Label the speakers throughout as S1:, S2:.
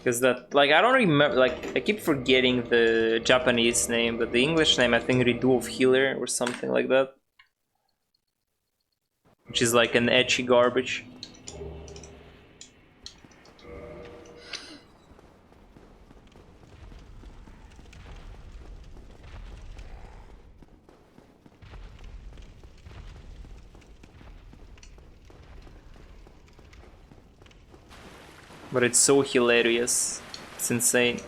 S1: Because that, like, I don't remember, like, I keep forgetting the Japanese name, but the English name, I think Redo of Healer or something like that. Which is like an etchy garbage. But it's so hilarious. It's insane.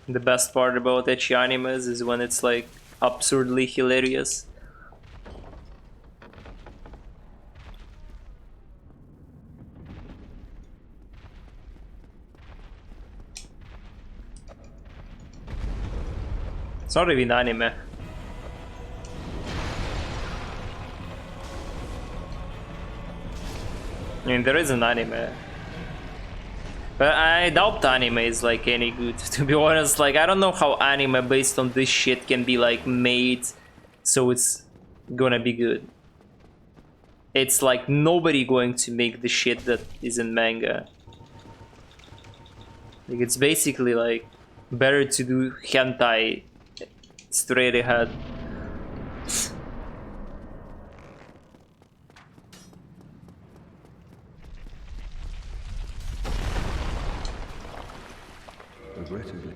S1: The best part about ecchi animes is when it's like absurdly hilarious. It's not even anime. I mean, there is an anime. But I doubt anime is like any good, to be honest. Like, I don't know how anime based on this shit can be like made so it's gonna be good. It's like nobody going to make the shit that is in manga. Like, it's basically like better to do hentai straight ahead.
S2: Regrettably,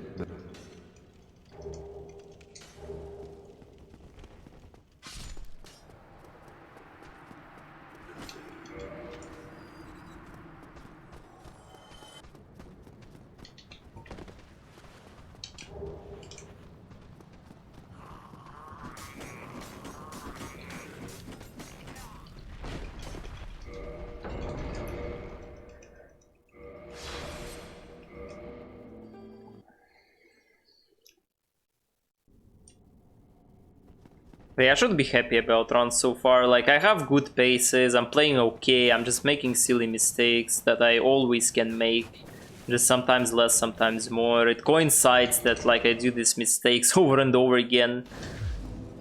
S1: Yeah, I should be happy about runs so far. Like, I have good paces, I'm playing okay, I'm just making silly mistakes that I always can make. Just sometimes less, sometimes more. It coincides that, like, I do these mistakes over and over again,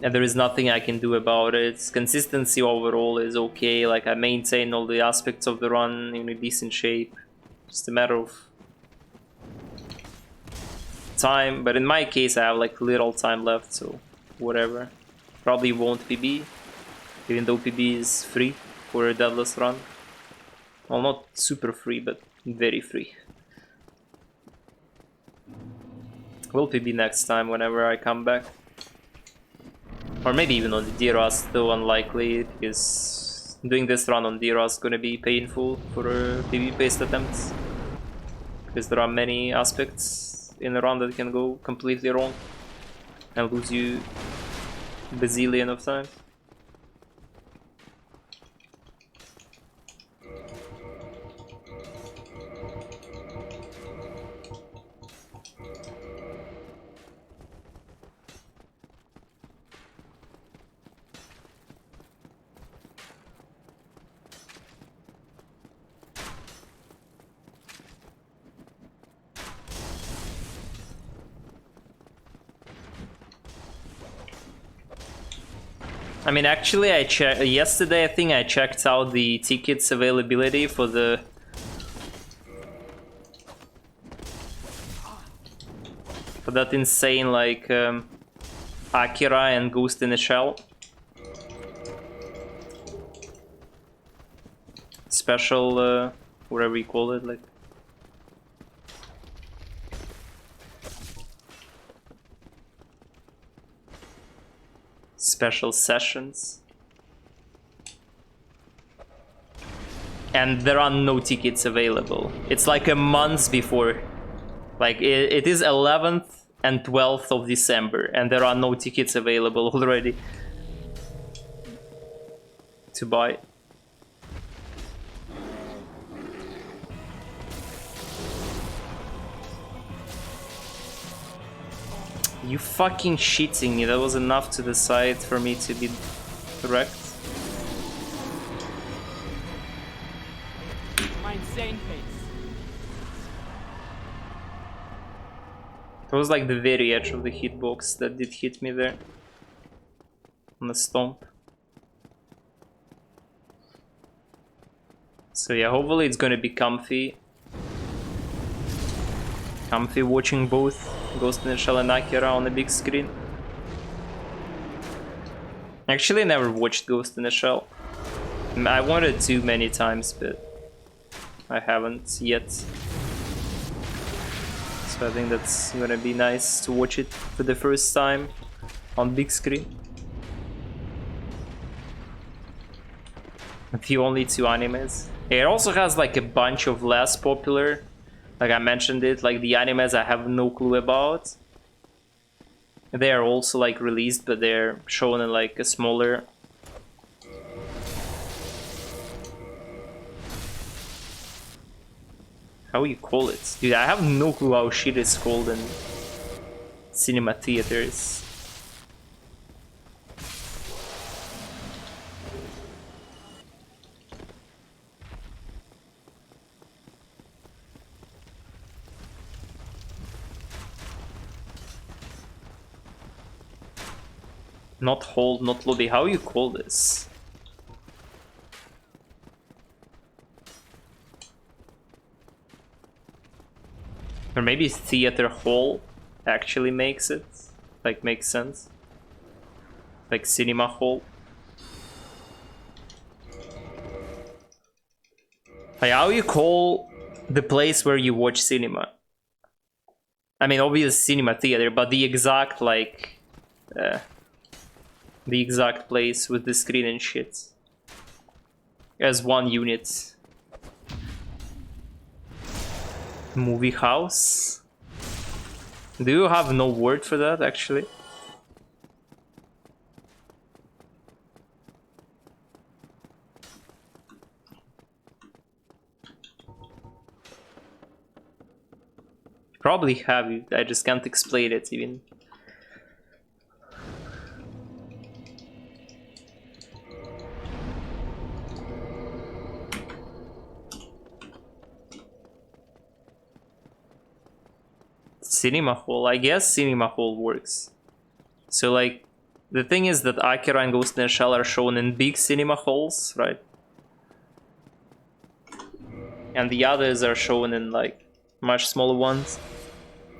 S1: and there is nothing I can do about it. Consistency overall is okay, like, I maintain all the aspects of the run in a decent shape. Just a matter of time, but in my case I have, like, little time left, so whatever. Probably won't PB, even though PB is free for a deadless run. Well, not super free, but very free. Will PB next time whenever I come back. Or maybe even on the D-Rust, though unlikely, because doing this run on D-Rust is gonna be painful for PB-based attempts. Because there are many aspects in a run that can go completely wrong and lose you bazillion of times. I mean, actually, I checked yesterday. I think I checked out the tickets availability for that insane like Akira and Ghost in a Shell special, whatever you call it, like. Special sessions. And there are no tickets available. It's like a month before. Like, it is 11th and 12th of December, and there are no tickets available already to buy. You fucking shitting me. That was enough to the side for me to be correct.
S3: My insane pace.
S1: It was like the very edge of the hitbox that did hit me there. On the stomp. So yeah, hopefully it's gonna be comfy. Comfy watching both Ghost in the Shell and Akira on the big screen. Actually, I never watched Ghost in the Shell. I wanted to many times, but I haven't yet. So I think that's gonna be nice to watch it for the first time on big screen. The only 2 animes. It also has like a bunch of less popular, like I mentioned it, like the animes I have no clue about. They are also like released, but they're shown in like a smaller. How you call it? Dude, I have no clue how shit is called in cinema theaters. Not hold, not lobby. How you call this? Or maybe theater hall actually makes it. Like, makes sense. Like cinema hall. Like, how you call the place where you watch cinema? I mean, obviously cinema theater, but the exact, like... the exact place with the screen and shit. As one unit. Movie house? Do you have no word for that, actually? Probably have it, I just can't explain it even. Cinema hall, I guess cinema hall works. So like, the thing is that Akira and Ghost in the Shell are shown in big cinema halls, right? And the others are shown in like much smaller ones.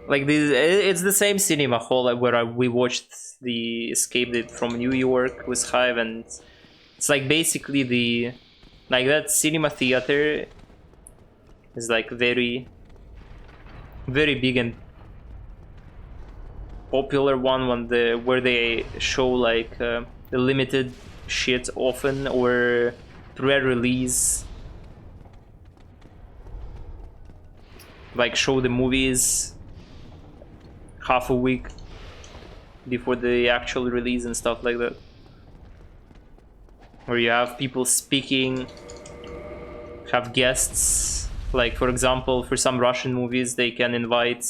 S1: Like it's the same cinema hall where we watched the Escape Date from New York with Hive, and it's like basically the like that cinema theater is like very big and popular one where they show like the limited shit often or pre-release, like show the movies half a week before the actual release and stuff like that, where you have people speaking, have guests. Like for example, for some Russian movies they can invite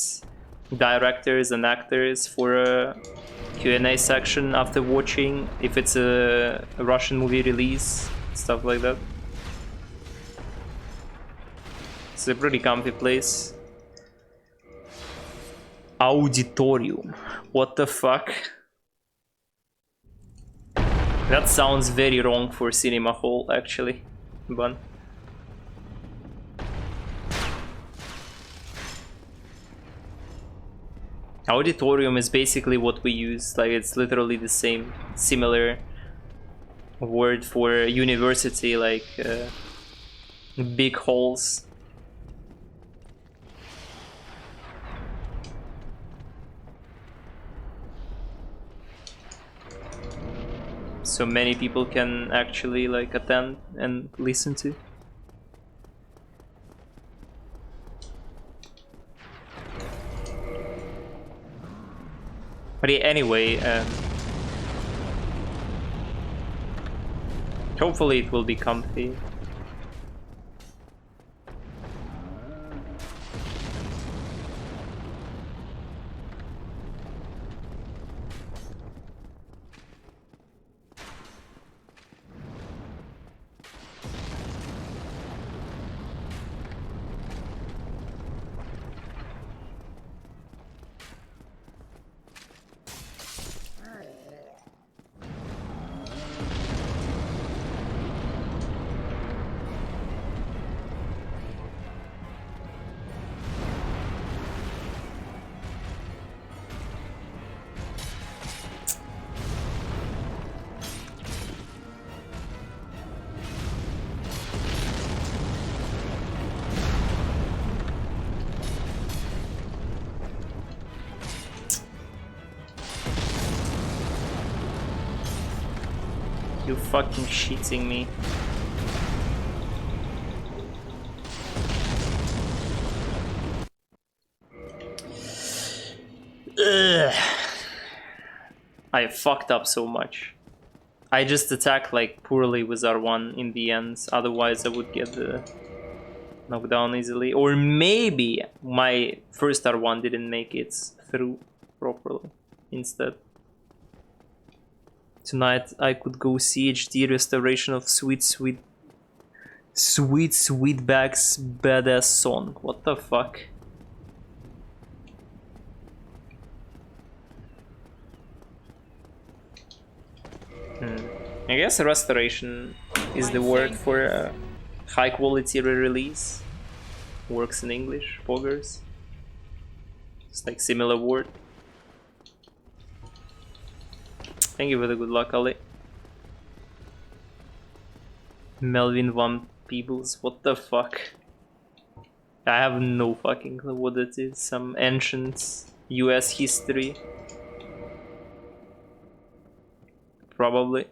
S1: directors and actors for a Q&A section after watching, if it's a Russian movie release, stuff like that. It's a pretty comfy place. Auditorium. What the fuck? That sounds very wrong for cinema hall, actually. But auditorium is basically what we use. Like it's literally the same, similar word for university, like big halls. So many people can actually like attend and listen to. But yeah, anyway, hopefully it will be comfy. You fucking shitting me. Ugh. I fucked up so much. I just attacked like poorly with R1 in the end, otherwise I would get the knockdown easily. Or maybe my first R1 didn't make it through properly instead. Tonight I could go see IGT restoration of Sweetback's badass song. What the fuck? I guess restoration is the word for a high quality re-release. Works in English, poggers. It's like similar word. Thank you for the good luck, Ali. Melvin Van Peebles, what the fuck? I have no fucking clue what it is. Some ancient US history. Probably.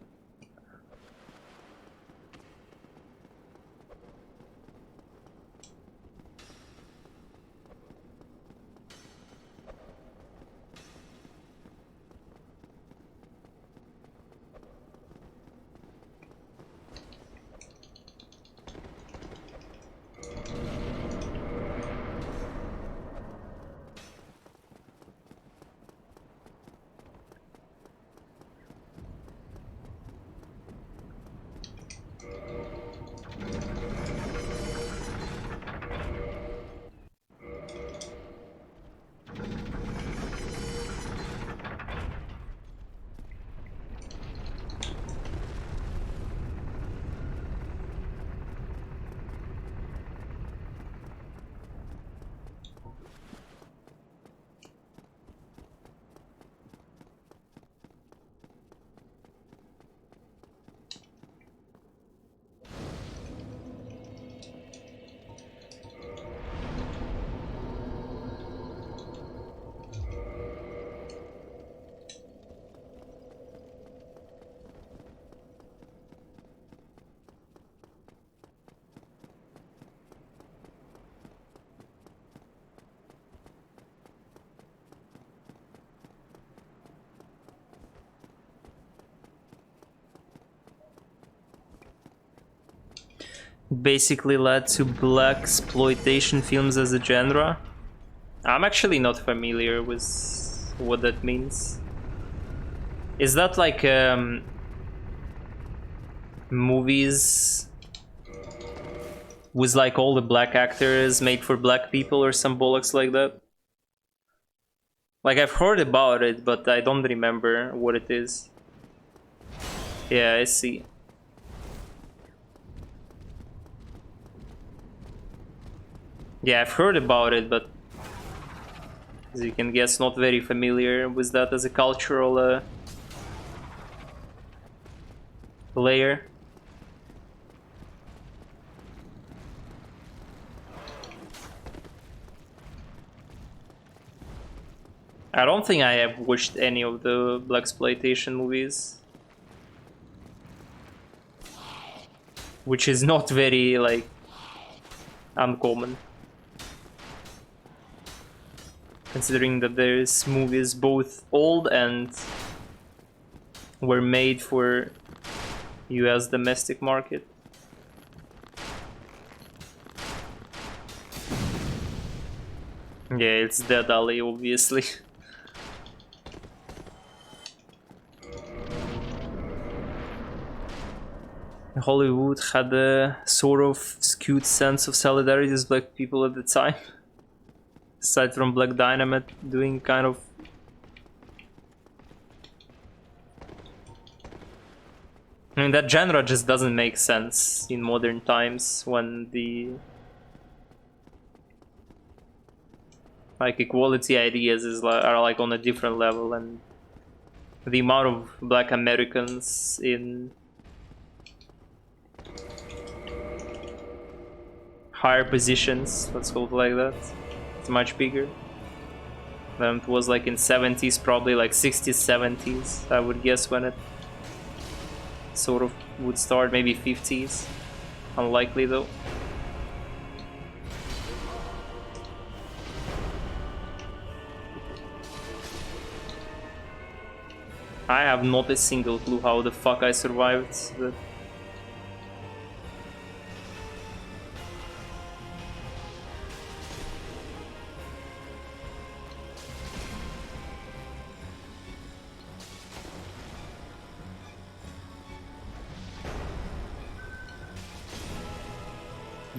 S1: Basically led to black exploitation films as a genre. I'm actually not familiar with what that means. Is that like movies with like all the black actors made for black people or some bollocks like that? Like I've heard about it, but I don't remember what it is. Yeah, I see. Yeah, I've heard about it, but as you can guess, not very familiar with that as a cultural layer. I don't think I have watched any of the blaxploitation movies, which is not very like uncommon, considering that there's movies both old and were made for US domestic market. Yeah, it's Dead Alley, obviously. Hollywood had a sort of skewed sense of solidarity with black people at the time. Aside from Black Dynamite doing kind of... I mean, that genre just doesn't make sense in modern times when the... like equality ideas are like on a different level, and the amount of black Americans in higher positions, let's call it like that, it's much bigger than it was like in 70s, probably like 60s, 70s, I would guess, when it sort of would start, maybe 50s. Unlikely though. I have not a single clue how the fuck I survived that.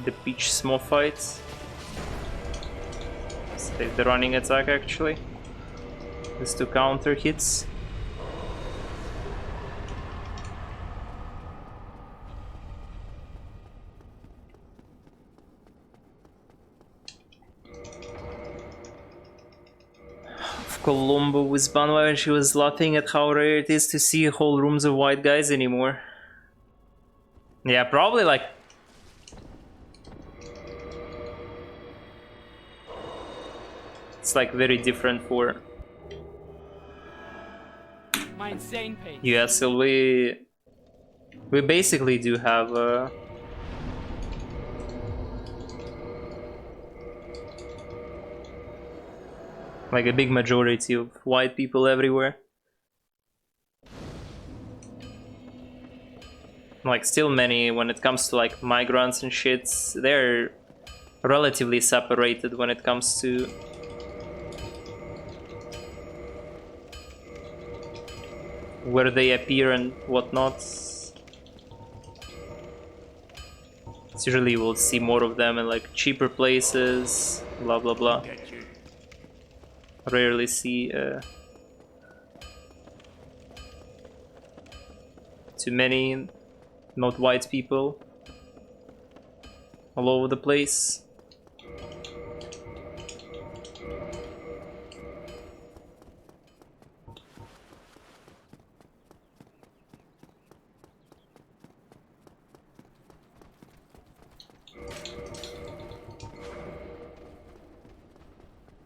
S1: The peach small fights. Save the running attack actually. Just to counter hits. Colombo with Banwa and she was laughing at how rare it is to see whole rooms of white guys anymore. Yeah, probably like... It's like very different for...
S2: My insane pace.
S1: Yeah, so we basically do have like a big majority of white people everywhere. Like still many, when it comes to like migrants and shits, they're relatively separated when it comes to where they appear and whatnot. It's usually we'll see more of them in like cheaper places, blah blah blah. Rarely see too many not white people all over the place.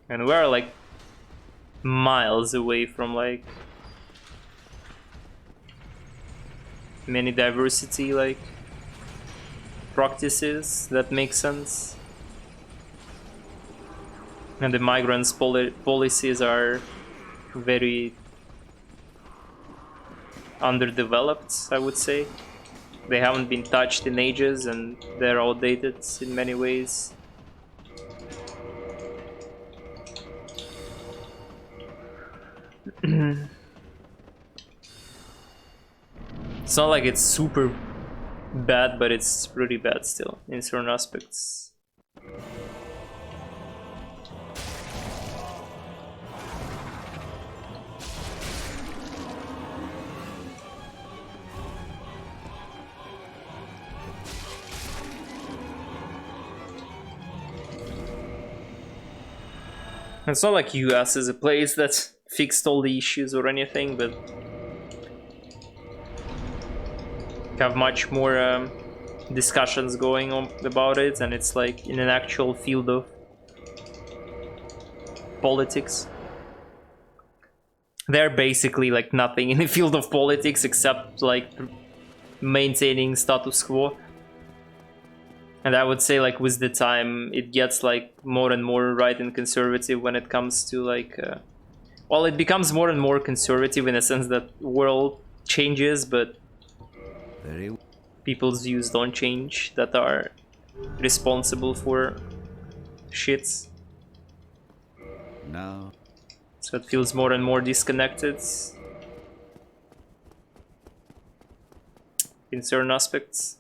S1: And we're like miles away from like many diversity like practices that make sense, and the migrants policies are very underdeveloped, I would say. They haven't been touched in ages and they're outdated in many ways. It's not like it's super bad, but it's pretty bad still in certain aspects. It's not like US is a place that fixed all the issues or anything, but have much more discussions going on about it, and it's like in an actual field of politics. They're basically like nothing in the field of politics except like maintaining status quo. And I would say like with the time it gets like more and more right and conservative when it comes to like well, it becomes more and more conservative in a sense that world changes, but people's views don't change that are responsible for shits.
S3: No.
S1: So it feels more and more disconnected in certain aspects.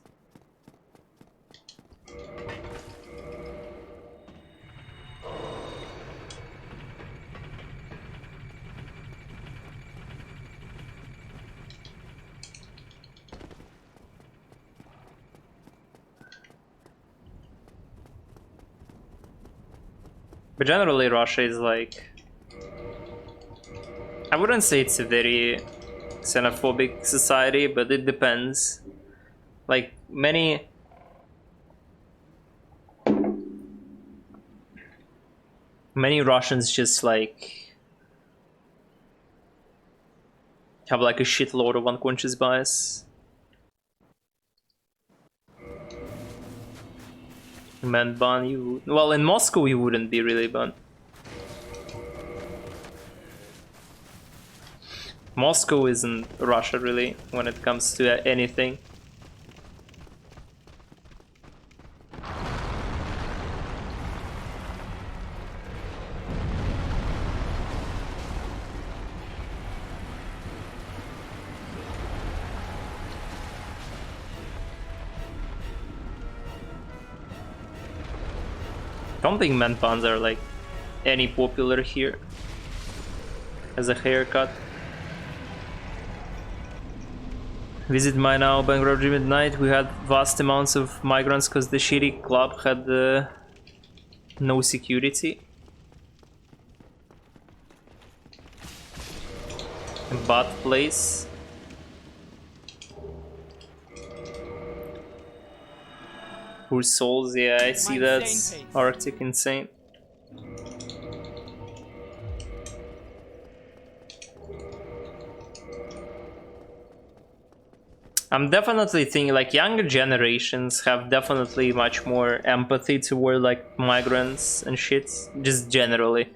S1: But generally Russia is like, I wouldn't say it's a very xenophobic society, but it depends. Like many Russians just like have like a shitload of unconscious bias Man ban, you... Well, in Moscow you wouldn't be really banned. Moscow isn't Russia really when it comes to anything. I don't think man buns are like any popular here as a haircut. Visit my now bankrupt gym at night. We had vast amounts of migrants because the shitty club had no security. A bad place. Poor souls, yeah, I see that. Arctic insane. I'm definitely thinking like younger generations have definitely much more empathy toward like migrants and shit, just generally.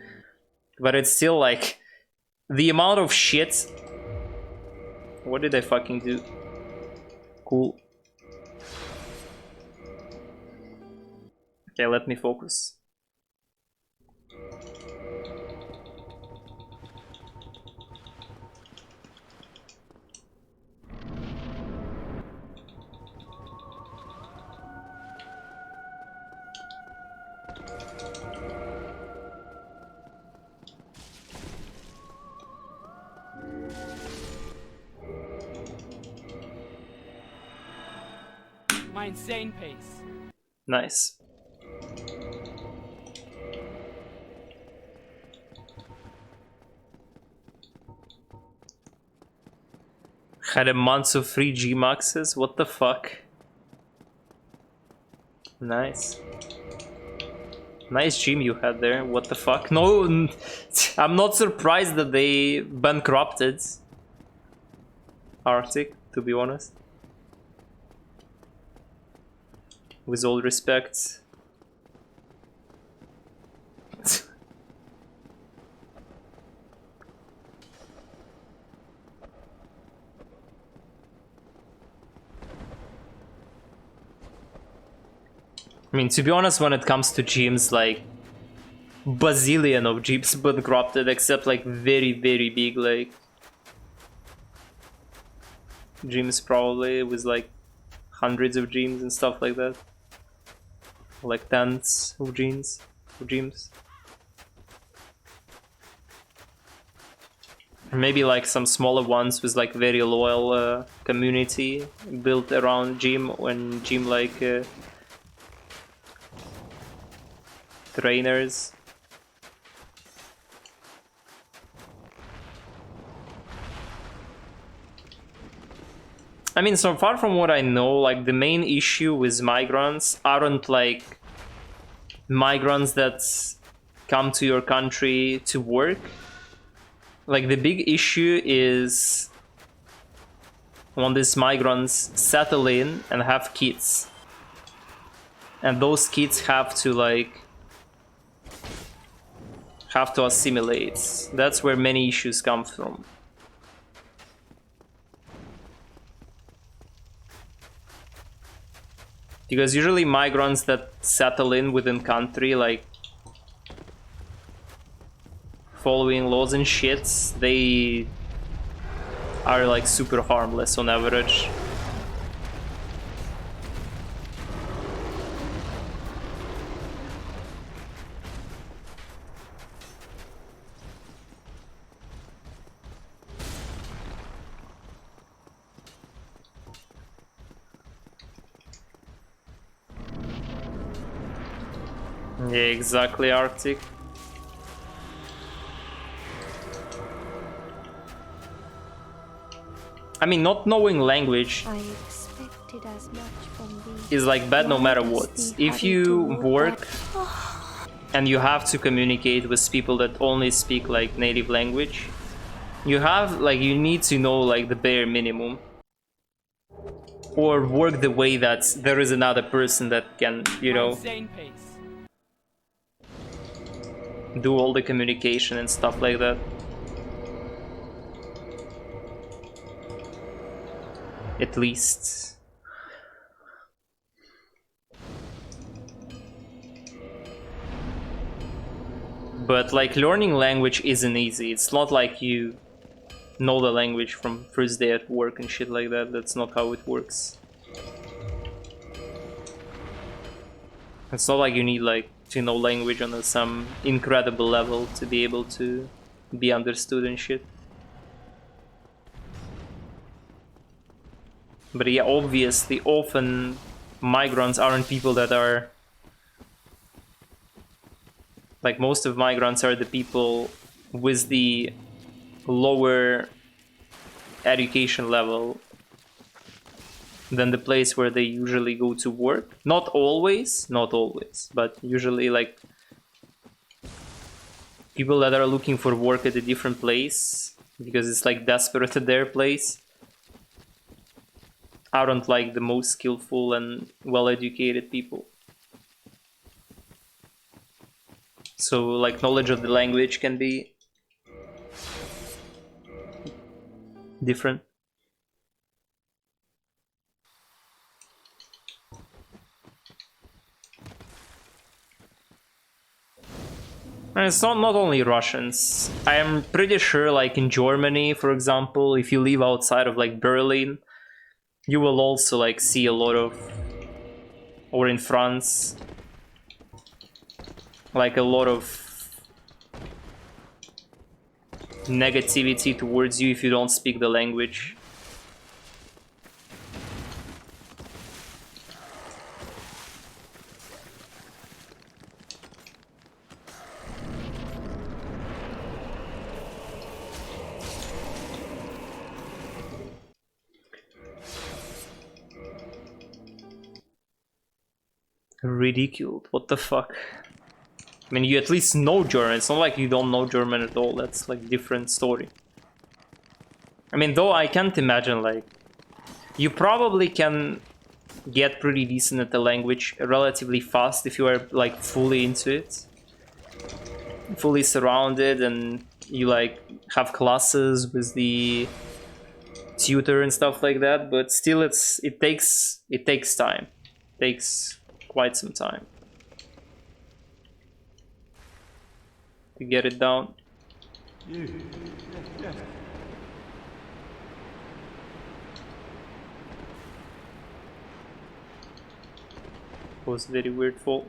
S1: But it's still like the amount of shit. What did I fucking do? Cool. Okay, let me focus.
S2: My insane pace.
S1: Nice. Had a month of free G-Maxes? What the fuck? Nice. Nice gym you had there. What the fuck? No, I'm not surprised that they bankrupted Arctic, to be honest. With all respect. I mean, to be honest, when it comes to gyms, like bazillion of gyms bankrupted, except like very, very big like gyms probably with like hundreds of gyms and stuff like that. Like tens of gyms. Maybe like some smaller ones with like very loyal community built around gym and gym like trainers. I mean, so far from what I know, like the main issue with migrants aren't like migrants that come to your country to work. Like the big issue is when these migrants settle in and have kids. And those kids have to assimilate. That's where many issues come from. Because usually migrants that settle in within country, like following laws and shit, they are like super harmless on average. Yeah, exactly, Arctic. I mean, not knowing language is like bad no matter what. If you work and you have to communicate with people that only speak like native language, you need to know like the bare minimum. or work the way that there is another person that can, you know,
S2: Insane pace.
S1: do all the communication and stuff like that. At least. But like learning language isn't easy. It's not like you know the language from first day at work and shit like that. That's not how it works. It's not like you need like to know language on some incredible level to be able to be understood and shit. But yeah, obviously, often migrants aren't people that are... Like, most of migrants are the people with the lower education level than the place where they usually go to work. Not always, but usually, like, people that are looking for work at a different place because it's like desperate at their place aren't like the most skillful and well-educated people. So like knowledge of the language can be different. And it's not only Russians. I am pretty sure like in Germany, for example, if you live outside of like Berlin, you will also like see a lot of, or in France, like a lot of negativity towards you if you don't speak the language. Ridiculed. What the fuck? I mean, you at least know German. It's not like you don't know German at all. That's like a different story. I mean, though I can't imagine, like, you probably can get pretty decent at the language relatively fast if you are like fully into it, fully surrounded, and you like have classes with the tutor and stuff like that. But still, it takes time. It takes quite some time to get it down. Was very weird fall.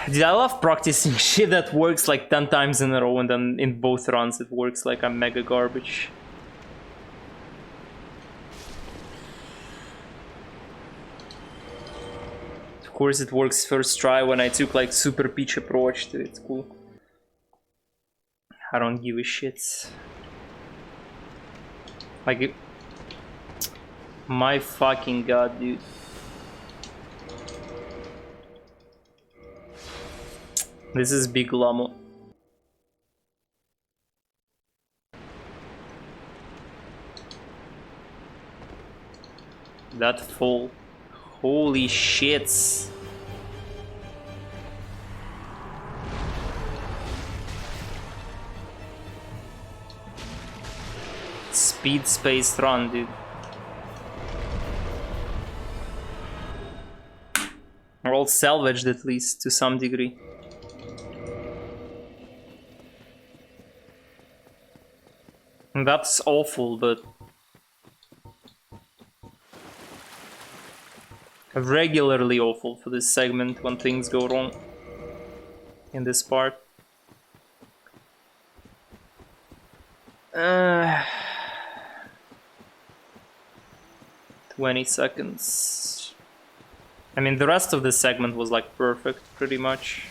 S1: Dude, I love practicing shit that works like 10 times in a row and then in both runs it works like I'm mega garbage. Of course it works first try when I took like super pitch approach to it. It's cool. I don't give a shit. Like, my fucking god, dude. This is big llama. That fall. Holy shits. Speed space run, dude. We're all salvaged at least to some degree. And that's awful, but regularly awful for this segment when things go wrong in this part. 20 seconds. I mean, the rest of the segment was like perfect, pretty much.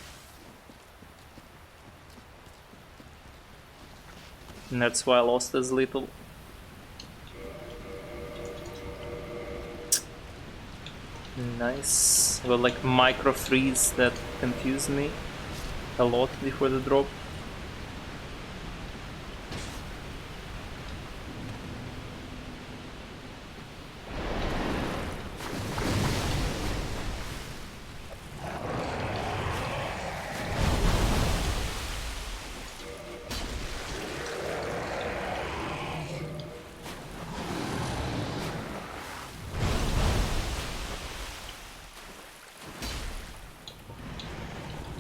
S1: And that's why I lost as little. Nice. Well, like micro freeze that confused me. a lot before the drop.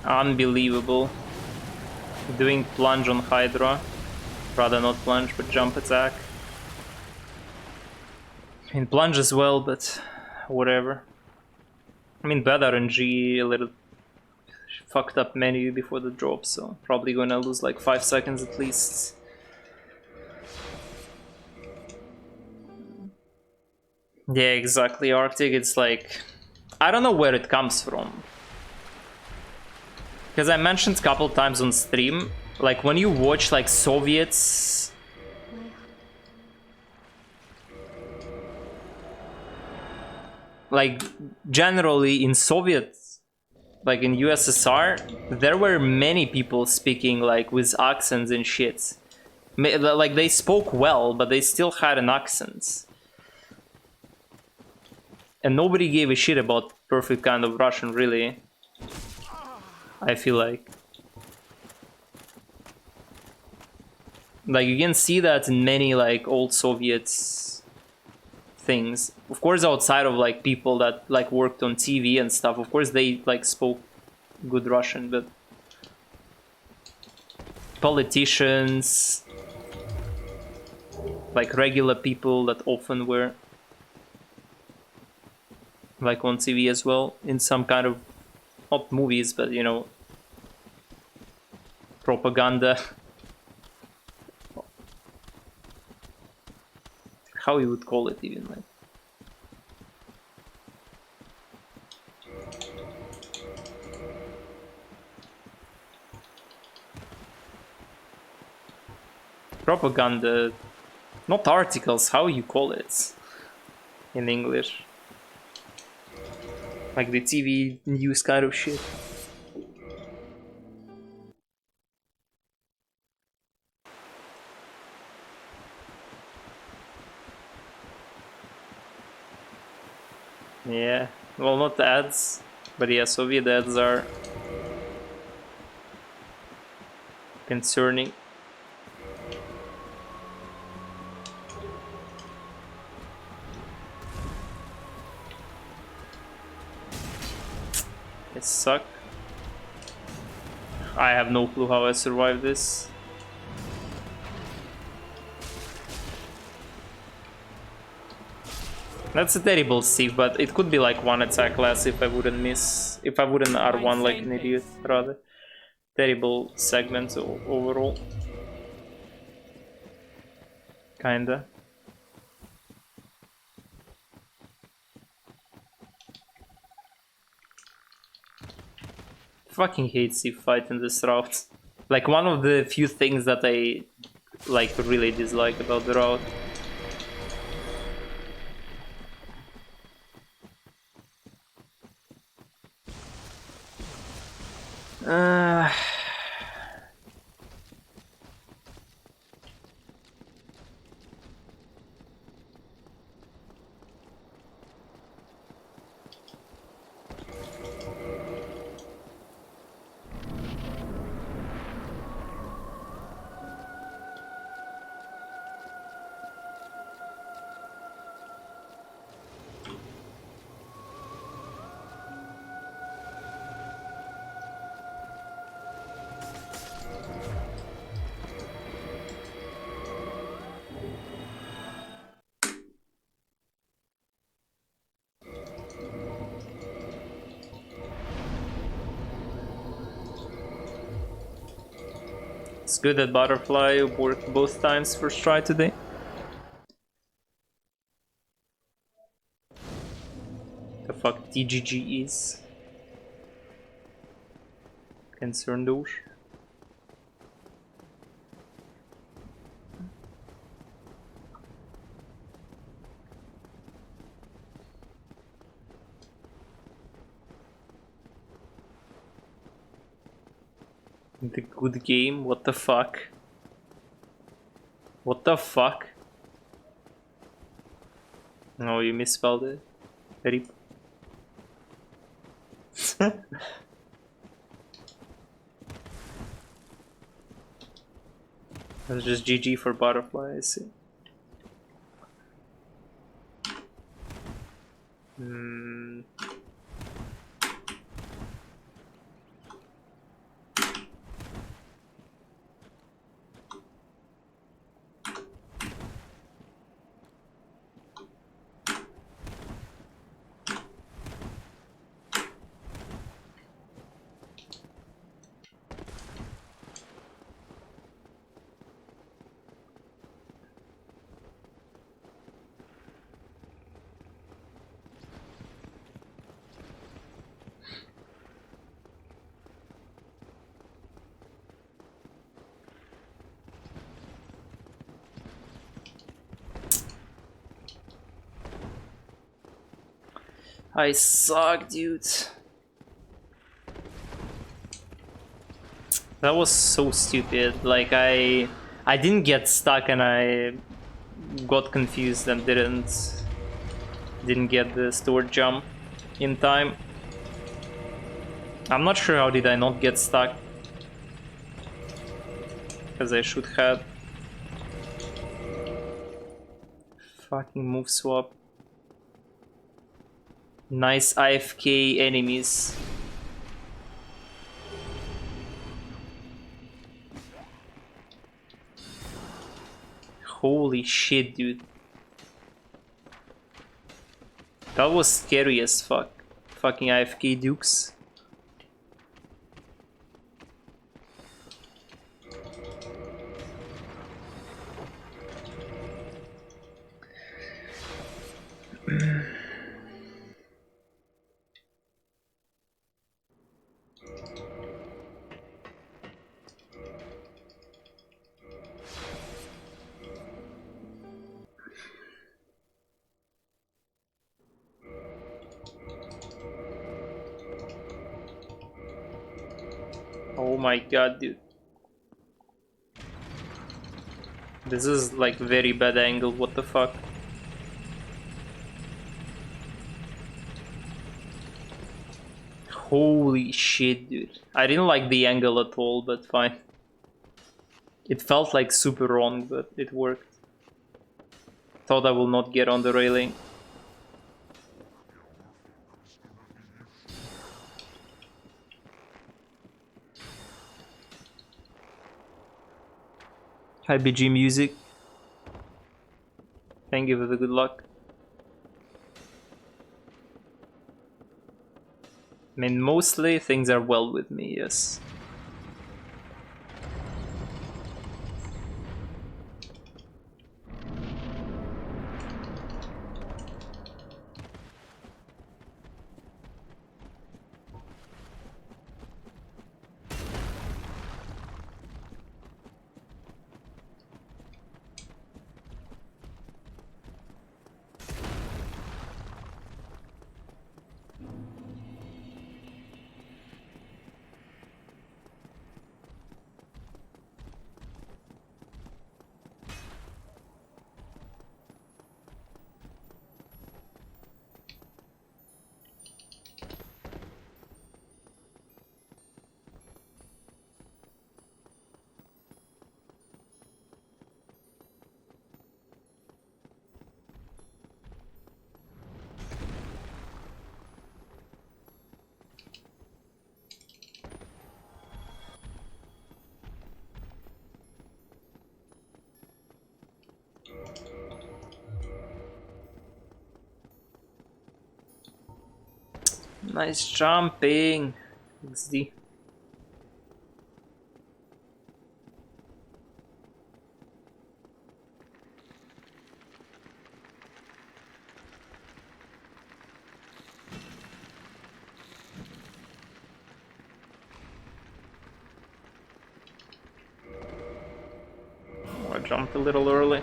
S1: Unbelievable. Doing plunge on Hydra. Rather not plunge, but jump attack. I mean, plunge as well, but whatever. I mean, bad RNG, a little fucked up menu before the drop, so probably gonna lose like 5 seconds at least. Yeah, exactly, Arctic. It's like, I don't know where it comes from. Because I mentioned a couple times on stream, like when you watch like Soviets, like generally in Soviet, like in USSR, there were many people speaking like with accents and shit. Like they spoke well, but they still had an accent. And nobody gave a shit about perfect kind of Russian, really. I feel like. Like you can see that in many like old Soviet things. Of course, outside of like people that like worked on TV and stuff, of course they like spoke good Russian, but politicians, like regular people that often were like on TV as well, in some kind of, not movies, but you know, propaganda. How you would call it even, like. Propaganda, not articles, how you call it in English. Like the TV news kind of shit. Yeah, well, not ads, but yeah, Soviet ads are concerning. It suck. I have no clue how I survived this. That's a terrible Steve, but it could be like one attack less if I wouldn't miss, if I wouldn't R1 like an idiot, rather. Terrible segment overall. Kinda. Fucking hate Steve fight in this route. Like one of the few things that I like really dislike about the route. It's good that Butterfly worked both times first try today. The fuck TGG is. Concerned those. The good game? What the fuck? What the fuck? Oh, you misspelled it. Rip. That's just GG for butterfly, I see. I suck, dude. That was so stupid. Like I didn't get stuck and I got confused and didn't get the steward jump in time. I'm not sure how did I not get stuck. Because I should have. Fucking move swap. Nice IFK enemies. Holy shit, dude. That was scary as fuck. Fucking IFK dukes. Oh my god, dude. This is like very bad angle, what the fuck? Holy shit, dude. I didn't like the angle at all, but fine. It felt like super wrong, but it worked. Thought I will not get on the railing. Hi BG Music. Thank you for the good luck. I mean, mostly things are well with me, yes. Nice jumping. XD. Oh, I jumped a little early.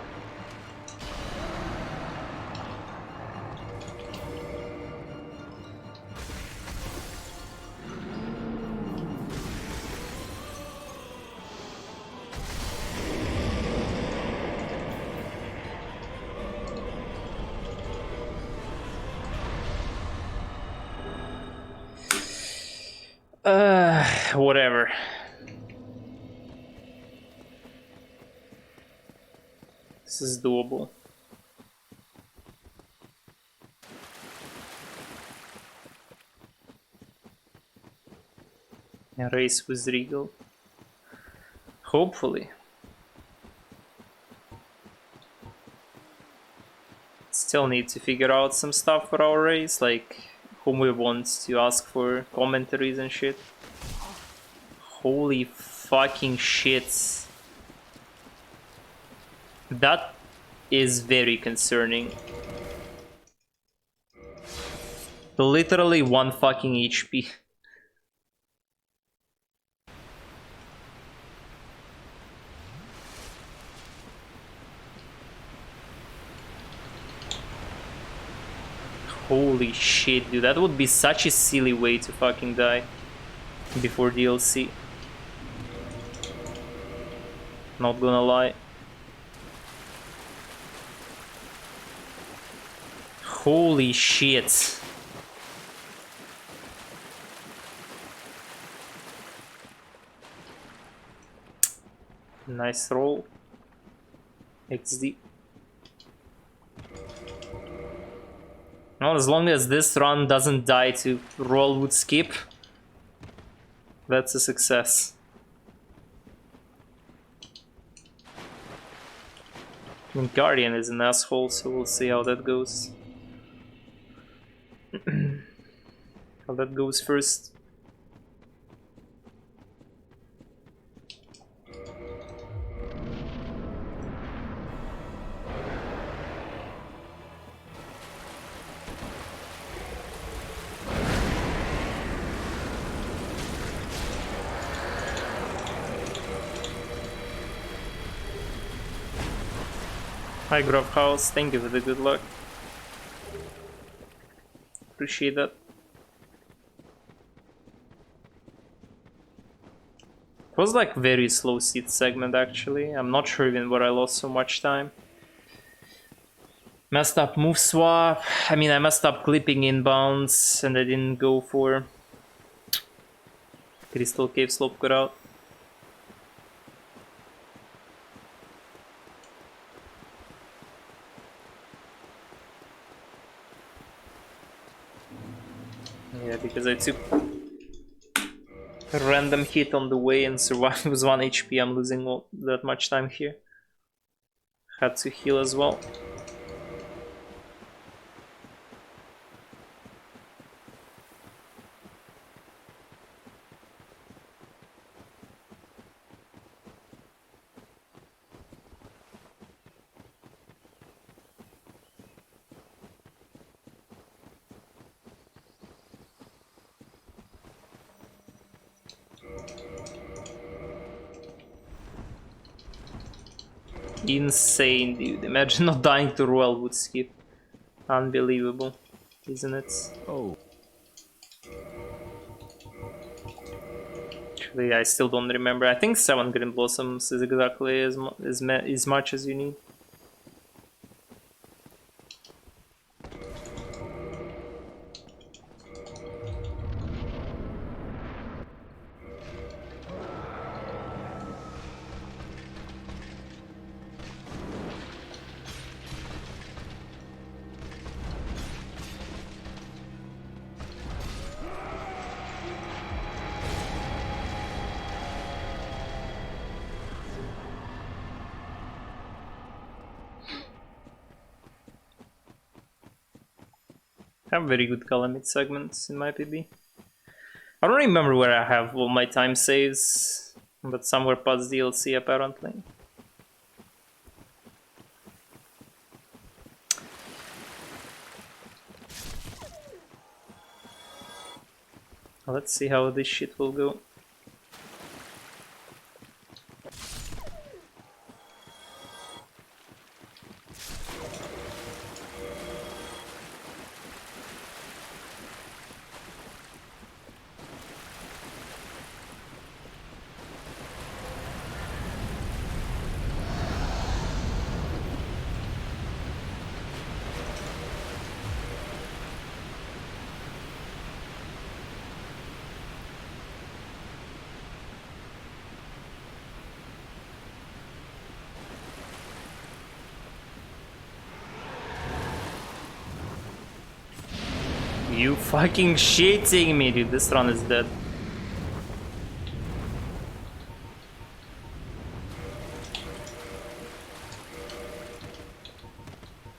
S1: Whatever. This is doable. A race with Regal. Hopefully. Still need to figure out some stuff for our race, like whom we want to ask for commentaries and shit. Holy fucking shit. That is very concerning. Literally 1 fucking HP. Holy shit, dude, that would be such a silly way to fucking die before DLC. Not gonna lie. Holy shit. Nice roll. XD. Well, as long as this run doesn't die to roll would skip, that's a success. I mean, Guardian is an asshole, so we'll see how that goes. How that goes first. Hi Grove House, thank you for the good luck. Appreciate that. It was like very slow seat segment actually. I'm not sure even where I lost so much time. Messed up move swap. I mean, I messed up clipping inbounds and I didn't go for Crystal Cave slope cut out. Yeah, because I took a random hit on the way and survived with 1 HP. I'm losing that much time here. Had to heal as well. Insane, dude. Imagine not dying to Royal would skip. Unbelievable, isn't it?
S3: Oh.
S1: Actually, I still don't remember. I think 7 Green Blossoms is exactly as much as you need. I have very good Calamity segments in my PB. I don't remember where I have all my time saves, but somewhere past DLC apparently. Let's see how this shit will go. You fucking shitting me, dude. This run is dead.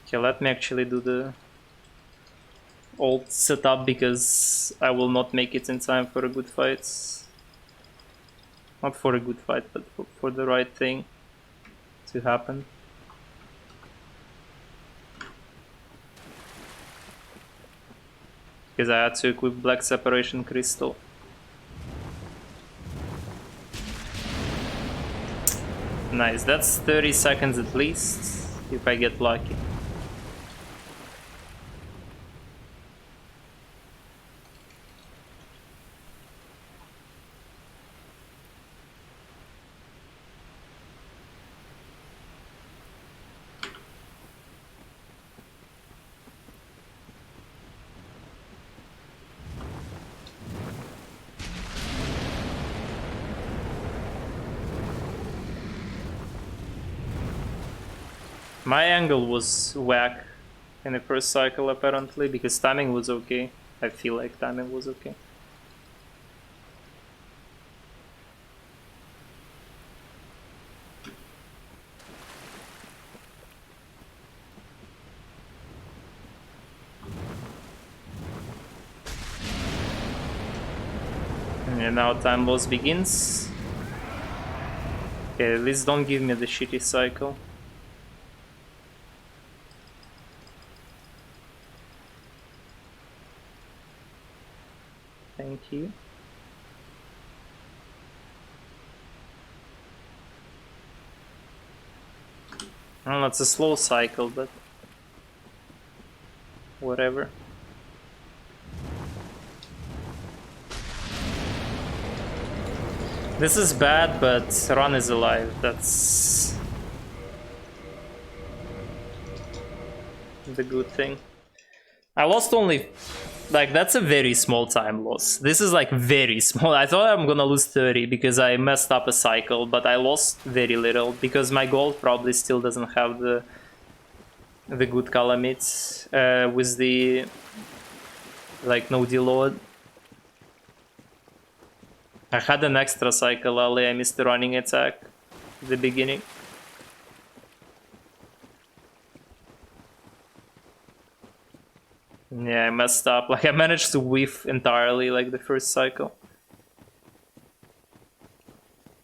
S1: Okay, let me actually do the ult setup because I will not make it in time for a good fight. Not for a good fight, but for the right thing to happen. Because I had to equip Black Separation Crystal. Nice, that's 30 seconds at least, if I get lucky. My angle was whack in the first cycle apparently, because timing was okay. I feel like timing was okay. And now time loss begins. Okay, at least don't give me the shitty cycle. Thank you. Well, it's a slow cycle, but whatever. This is bad, but Ron is alive. That's the good thing. I lost only... Like, that's a very small time loss. This is like very small. I thought I'm gonna lose 30 because I messed up a cycle, but I lost very little because my gold probably still doesn't have the good Calamite with the like no deload. I had an extra cycle early. I missed the running attack at the beginning. Yeah, I messed up. Like, I managed to whiff entirely, like, the first cycle.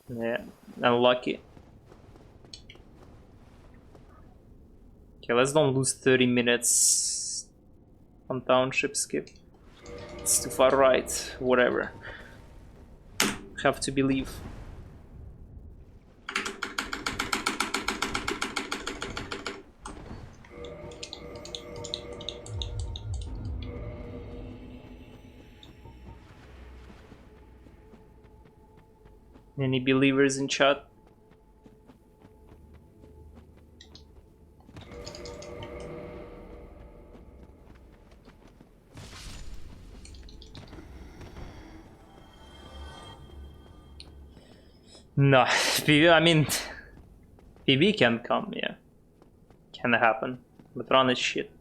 S1: Yeah, unlucky. Okay, let's don't lose 30 minutes on township skip. It's too far right. Whatever. Have to believe. Any believers in chat? No, I mean, PB can come, yeah. Can happen. But run is shit.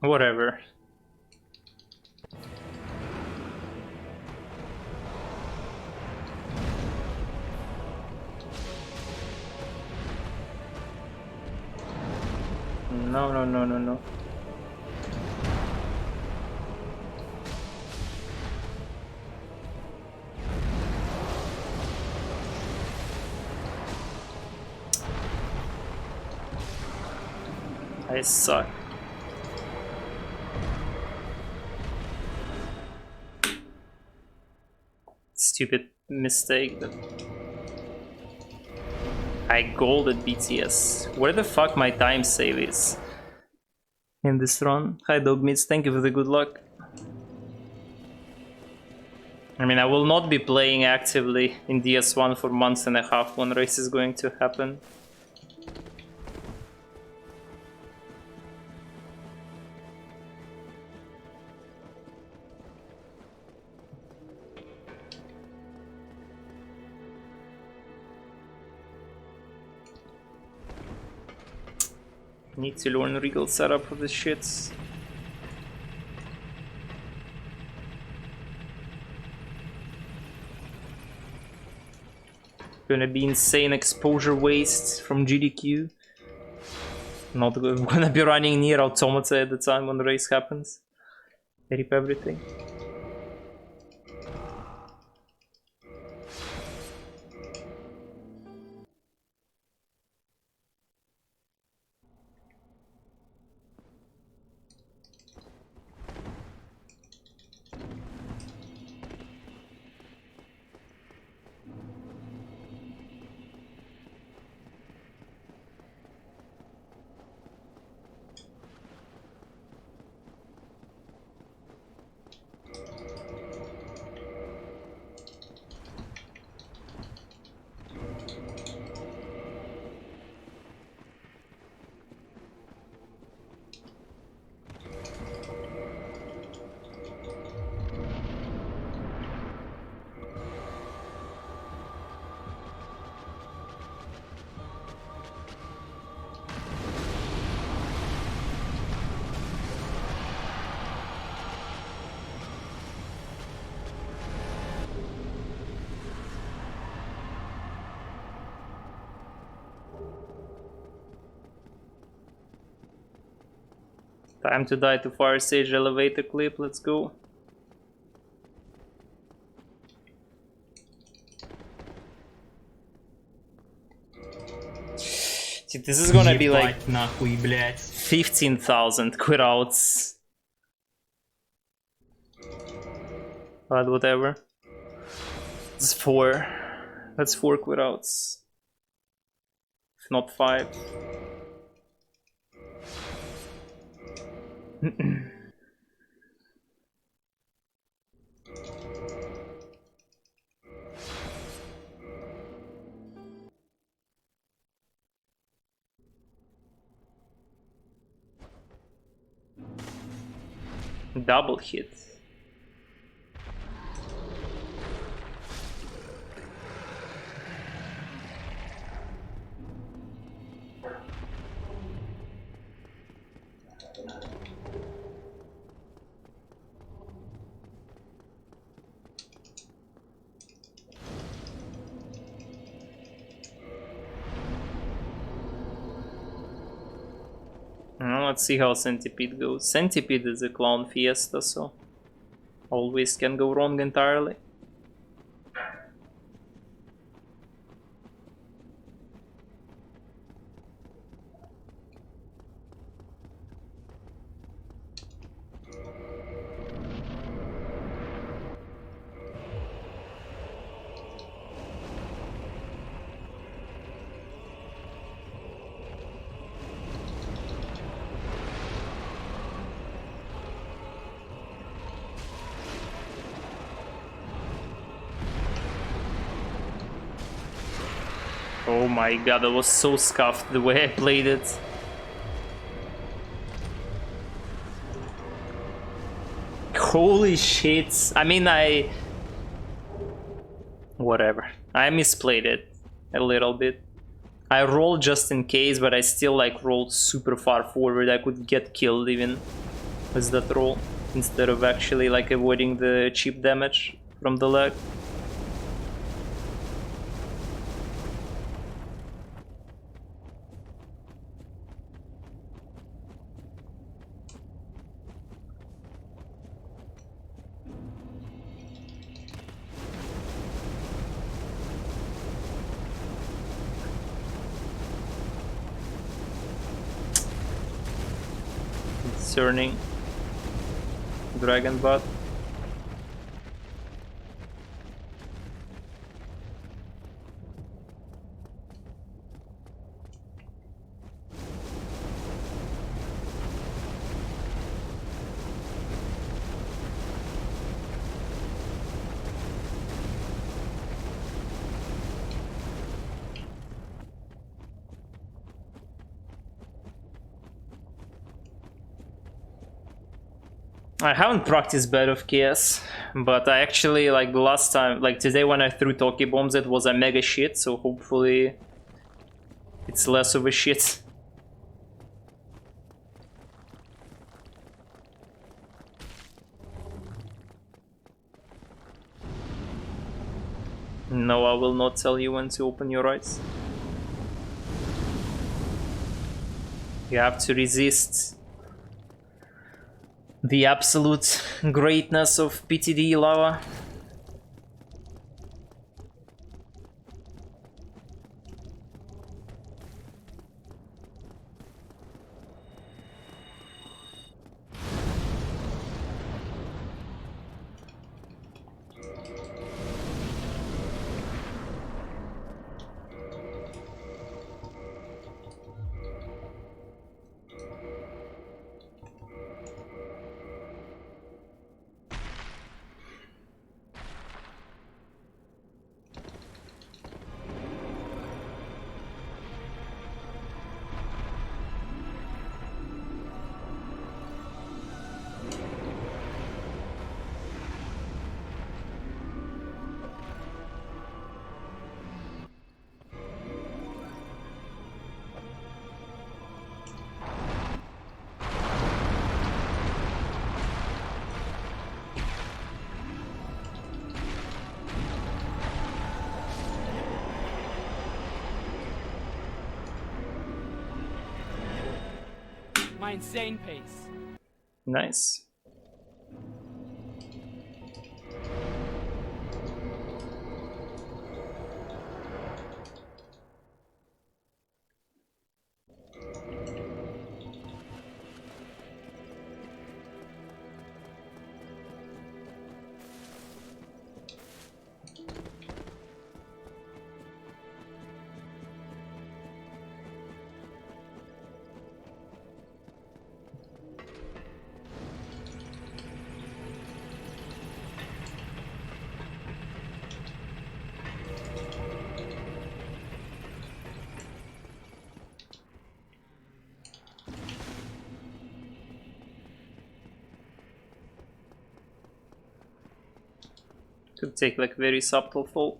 S1: Whatever. No, no, no, no, no. I suck. Stupid mistake that I golded BTS. Where the fuck my time save is in this run? Hi Dogmeats, thank you for the good luck. I mean, I will not be playing actively in DS1 for months and a half when race is going to happen. Need to learn regal setup for this shit. Gonna be insane exposure waste from GDQ. Not gonna be running near automata at the time when the race happens. Rip everything. Time to die to fire stage elevator clip, let's go. See, this is gonna be like
S3: нахуй, блядь.
S1: 15,000 quit outs. But whatever. It's 4. That's 4 quit outs. If not 5. Double hit. Let's see how Centipede goes. Centipede is a clown fiesta, so always can go wrong entirely. Oh my god, that was so scuffed the way I played it. Holy shit. I mean, whatever. I misplayed it a little bit. I rolled just in case, but I still like rolled super far forward. I could get killed even with that roll instead of actually like avoiding the cheap damage from the leg. Concerning Dragon Bot. I haven't practiced Bed of Chaos, but I actually, like the last time, like today when I threw Toki Bombs, it was a mega shit, so hopefully it's less of a shit. No, I will not tell you when to open your eyes. You have to resist the absolute greatness of PTD lava.
S2: My insane pace.
S1: Nice. Could take like very subtle fall.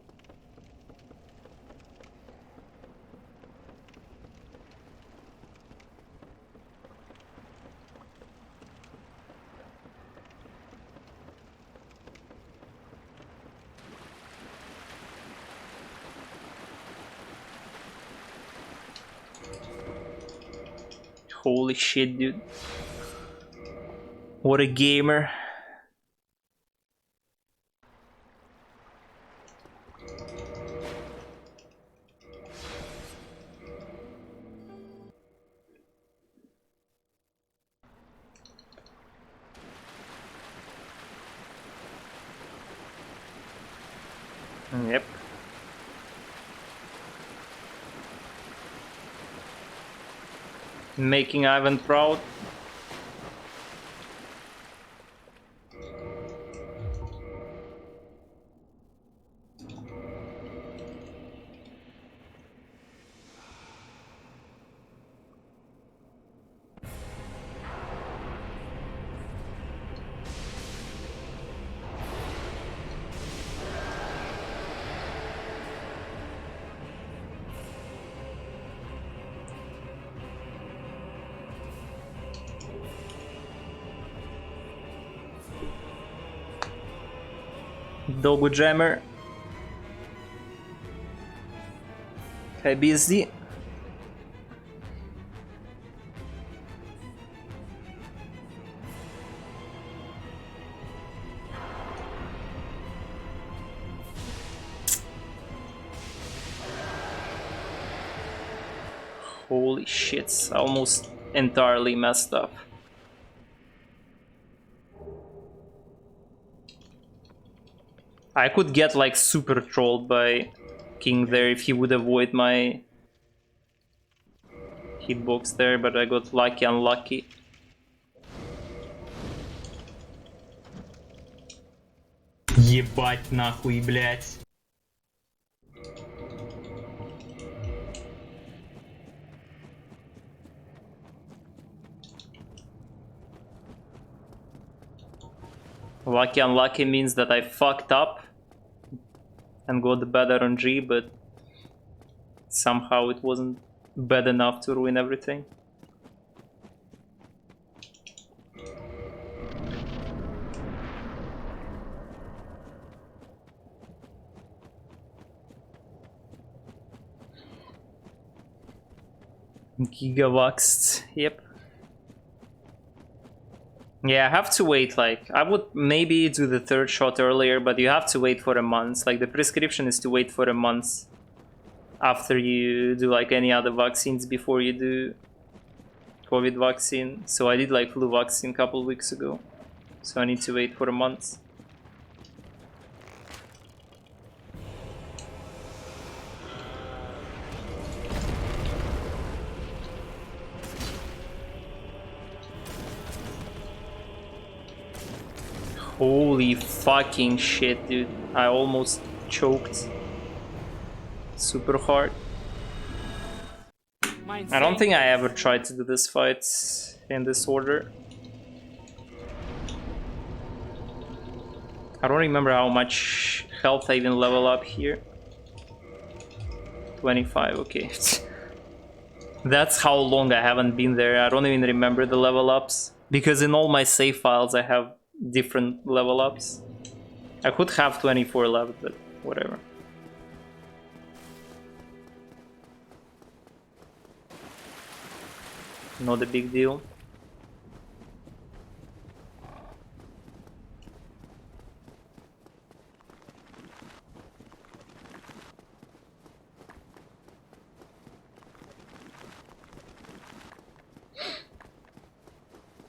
S1: Holy shit, dude. What a gamer. Yep. Making Ivan proud. Dogu Jammer. Hi BSD. Holy shit, almost entirely messed up. I could get like super trolled by King there if he would avoid my hitbox there, but I got lucky unlucky.
S3: Ебать нахуй, блять.
S1: Lucky unlucky means that I fucked up and got better on G, but somehow it wasn't bad enough to ruin everything. Gigavaxed, yep. Yeah, I have to wait, like, I would maybe do the third shot earlier, but you have to wait for a month. Like, the prescription is to wait for a month after you do, like, any other vaccines before you do COVID vaccine. So I did, like, flu vaccine a couple weeks ago. So I need to wait for a month. Holy fucking shit, dude. I almost choked super hard. I don't think I ever tried to do this fight in this order. I don't remember how much health I even level up here. 25, okay. That's how long I haven't been there. I don't even remember the level ups. Because in all my save files I have different level ups. I could have 24 left, but whatever. Not a big deal.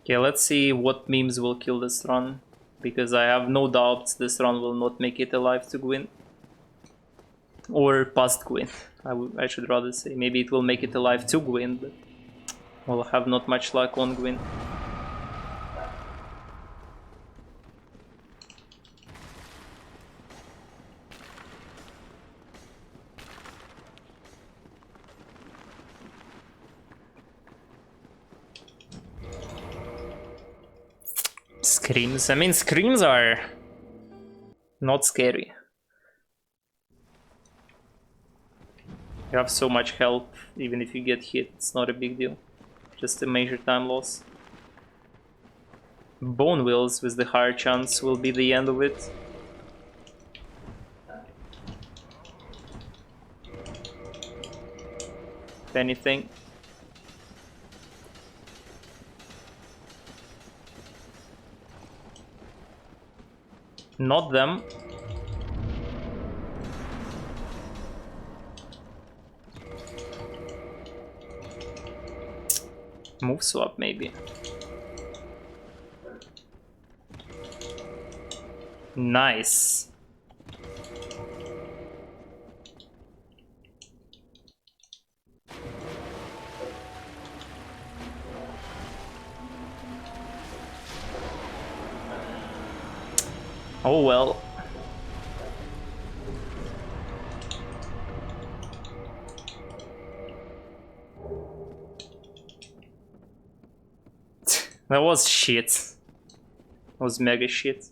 S1: Okay, let's see what memes will kill this run, because I have no doubts this run will not make it alive to Gwyn. Or past Gwyn, I should rather say. Maybe it will make it alive to Gwyn, but we'll have not much luck on Gwyn. Screams. I mean, screams are not scary. You have so much health, even if you get hit, it's not a big deal. Just a major time loss. Bone wheels with the higher chance will be the end of it. If anything. Not them. Move swap, maybe. Nice. Oh well. That was shit. That was mega shit.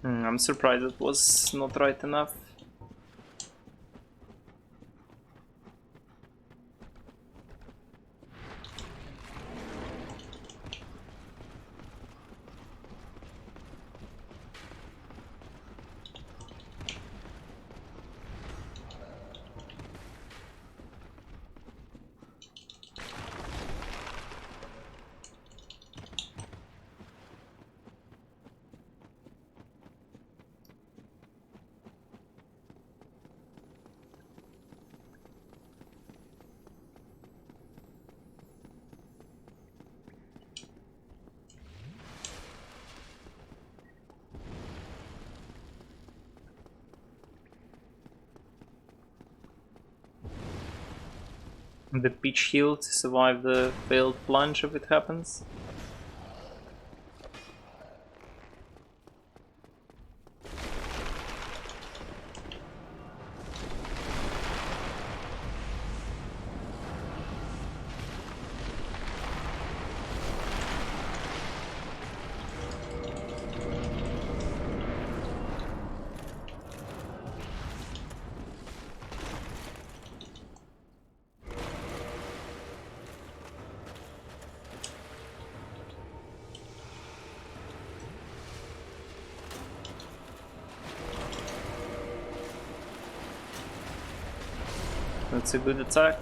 S1: I'm surprised it was not right enough. The pitch heal to survive the failed plunge if it happens. That's a good attack.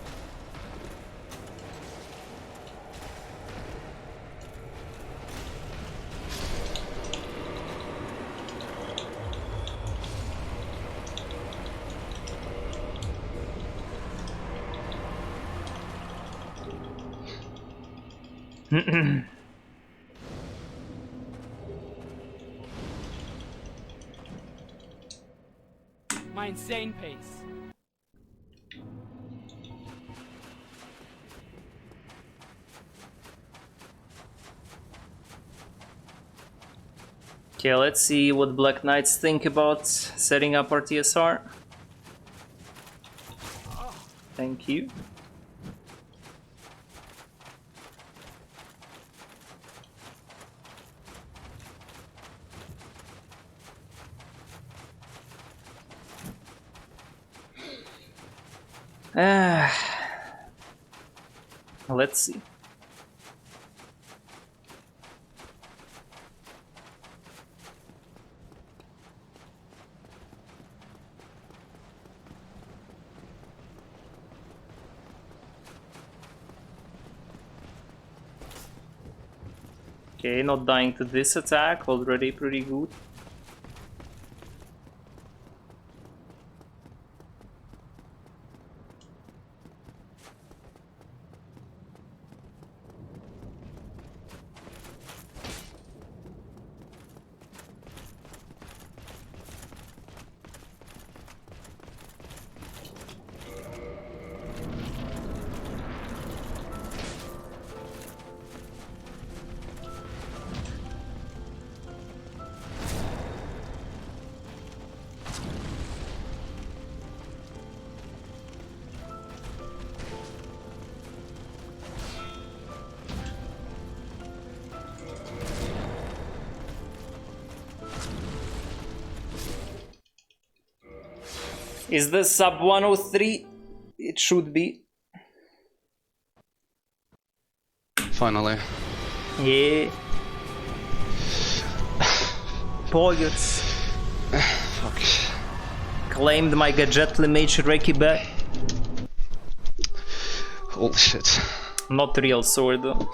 S2: My insane pace.
S1: Okay, let's see what Black Knights think about setting up our TSR. Thank you. Let's see. Okay, not dying to this attack, already pretty good. Is this sub 103? It should be.
S4: Finally.
S1: Yeah. Poggers.
S4: Fuck.
S1: Claimed my Gadget mage Reiki back.
S4: Holy shit.
S1: Not real sword though.